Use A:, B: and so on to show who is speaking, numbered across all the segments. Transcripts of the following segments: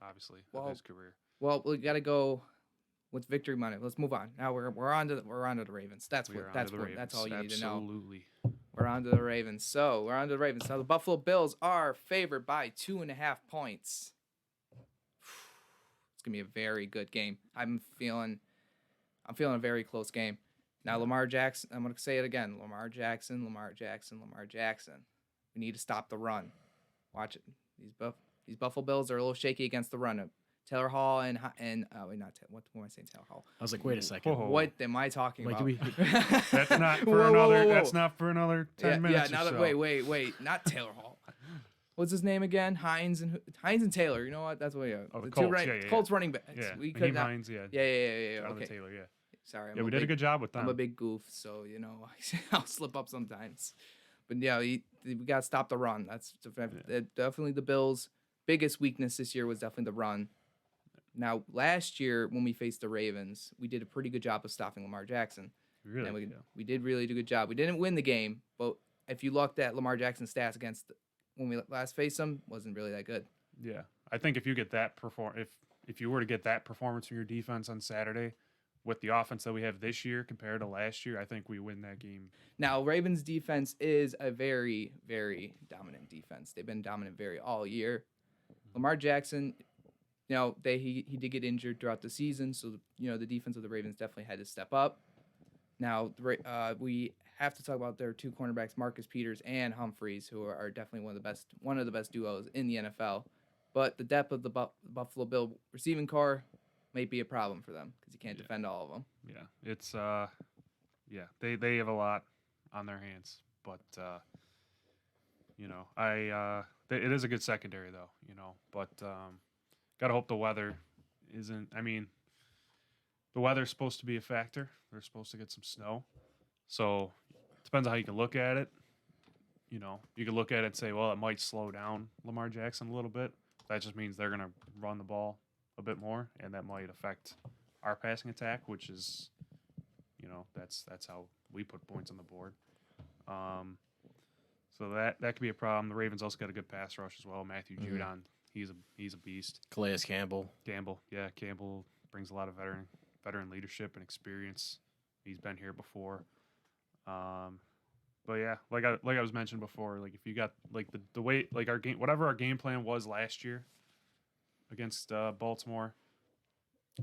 A: obviously, of his career.
B: Well, we got to go with victory money. Let's move on. Now we're on to the Ravens. That's all you need to know.
A: Absolutely.
B: We're on to the Ravens. So we're on to the Ravens. So the Buffalo Bills are favored by 2.5 points. It's gonna be a very good game. I'm feeling a very close game. Now Lamar Jackson. I'm gonna say it again. Lamar Jackson. We need to stop the run. Watch it. These Buffalo Bills are a little shaky against the run. Taylor Hall and what am I saying? Taylor Hall.
C: I was like, wait a second.
A: Whoa.
B: What am I talking about?
A: That's not for another. Whoa. That's not for another 10 minutes.
B: Yeah. Wait. Not Taylor Hall. What's his name again? Hines and Taylor. You know what? That's what.
A: The Colts.
B: Colts running backs.
A: Yeah.
B: We could not.
A: Hines. Yeah.
B: Yeah.
A: Jonathan
B: Okay.
A: Taylor. Yeah.
B: Sorry.
A: We did a good job with them.
B: I'm a big goof, so I'll slip up sometimes. But yeah, we gotta stop the run. That's definitely the Bills' biggest weakness this year was definitely the run. Now, last year when we faced the Ravens, we did a pretty good job of stopping Lamar Jackson.
A: Really?
B: We did really do a good job. We didn't win the game, but if you looked at Lamar Jackson's stats against when we last faced him, wasn't really that good.
A: Yeah, I think if you get that if you were to get that performance from your defense on Saturday, with the offense that we have this year compared to last year, I think we win that game.
B: Now, Ravens defense is a very, very dominant defense. They've been dominant all year. Lamar Jackson, he did get injured throughout the season, so the defense of the Ravens definitely had to step up. Now, we have to talk about their two cornerbacks, Marcus Peters and Humphreys, who are definitely one of the best duos in the NFL. But the depth of the Buffalo Bill receiving corps may be a problem for them because you can't defend all of them.
A: Yeah, it's they have a lot on their hands, but it is a good secondary though, but gotta hope the weather isn't. I mean, the weather's supposed to be a factor. They're supposed to get some snow, so it depends on how you can look at it. You can look at it and say, well, it might slow down Lamar Jackson a little bit. That just means they're gonna run the ball a bit more, and that might affect our passing attack, which is, that's how we put points on the board. So that could be a problem. The Ravens also got a good pass rush as well. Matthew Judon, he's a beast.
C: Calais Campbell
A: Brings a lot of veteran leadership and experience. He's been here before. But yeah, like I was mentioned before, like if you got like the way like our game, whatever our game plan was last year against Baltimore,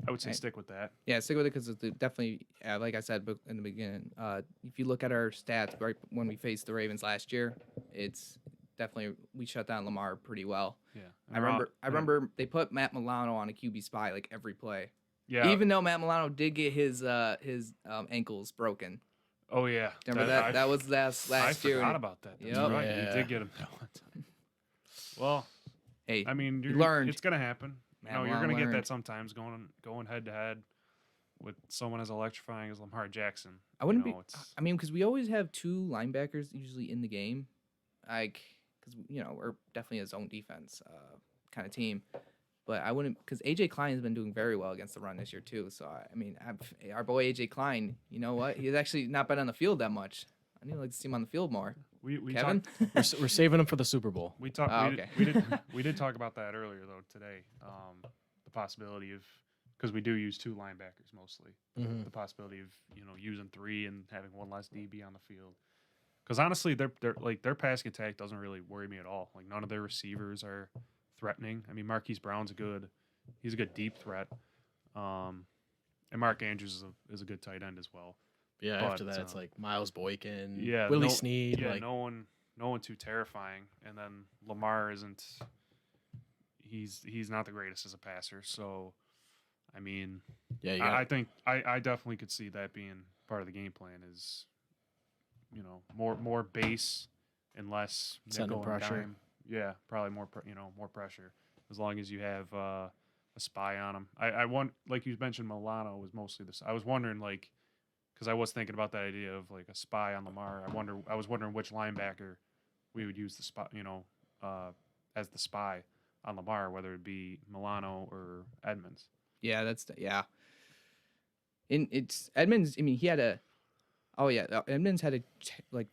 A: I would say stick with that.
B: Yeah, stick with it because it's definitely, like I said in the beginning, if you look at our stats right when we faced the Ravens last year, it's definitely we shut down Lamar pretty well.
A: Yeah,
B: I remember they put Matt Milano on a QB spy like every play.
A: Yeah,
B: even though Matt Milano did get his ankles broken.
A: Oh yeah,
B: remember that was last year.
A: I forgot about that. That's right.
C: Yeah.
A: You did get him that one time. Well,
B: hey,
A: I mean,
B: you learned.
A: It's gonna happen.
B: You're
A: gonna get that sometimes going head to head with someone as electrifying as Lamar Jackson.
B: I wouldn't be. I mean, because we always have two linebackers usually in the game, like because we're definitely a zone defense kind of team. But I wouldn't, because AJ Klein has been doing very well against the run this year too. So I mean, our boy AJ Klein, you know what? He's actually not been on the field that much. I need to like to see him on the field more.
A: We
B: Kevin,
C: we're saving him for the Super Bowl.
A: We talked.
B: Okay.
A: We did talk about that earlier though today. The possibility of, because we do use two linebackers mostly.
C: Mm-hmm.
A: The possibility of using three and having one less DB on the field. Because honestly, their passing attack doesn't really worry me at all. Like none of their receivers are threatening. I mean, Marquise Brown's he's a good deep threat. And Mark Andrews is a good tight end as well.
C: Yeah,
A: but,
C: after that it's like Miles Boykin,
A: yeah,
C: Willie Snead.
A: Yeah,
C: like,
A: no one too terrifying. And then Lamar isn't. He's not the greatest as a passer. So, I mean, I think I definitely could see that being part of the game plan is, more base and less nickel and dime. Yeah, probably more pressure as long as you have a spy on him. I want, like you mentioned, Milano was mostly this. I was wondering because I was thinking about that idea of like a spy on Lamar. I was wondering which linebacker we would use the spy, as the spy on Lamar, whether it be Milano or Edmonds.
B: Yeah, it's Edmonds. I mean, he had a Oh yeah, Edmonds had a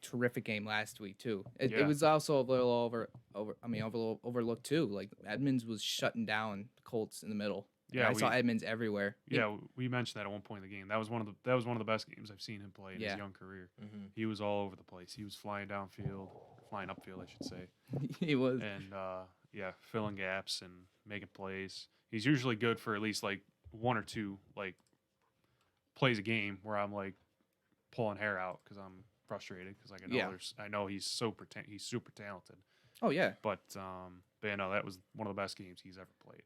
B: terrific game last week too. It was also a little overlooked too. Like Edmonds was shutting down the Colts in the middle. Yeah, I saw Edmonds everywhere.
A: Yeah, we mentioned that at one point in the game. That was one of the best games I've seen him play in his young career. Mm-hmm. He was all over the place. He was flying upfield, I should say.
B: He was.
A: And filling gaps and making plays. He's usually good for at least like one or two like plays a game where I'm like pulling hair out because I'm frustrated because I know he's super talented.
B: Oh yeah.
A: But that was one of the best games he's ever played.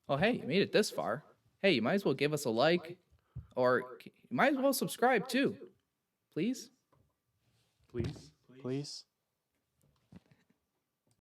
B: Oh hey, you made it this far. Hey, you might as well give us a like, or you might as well subscribe too. Please.
C: Please.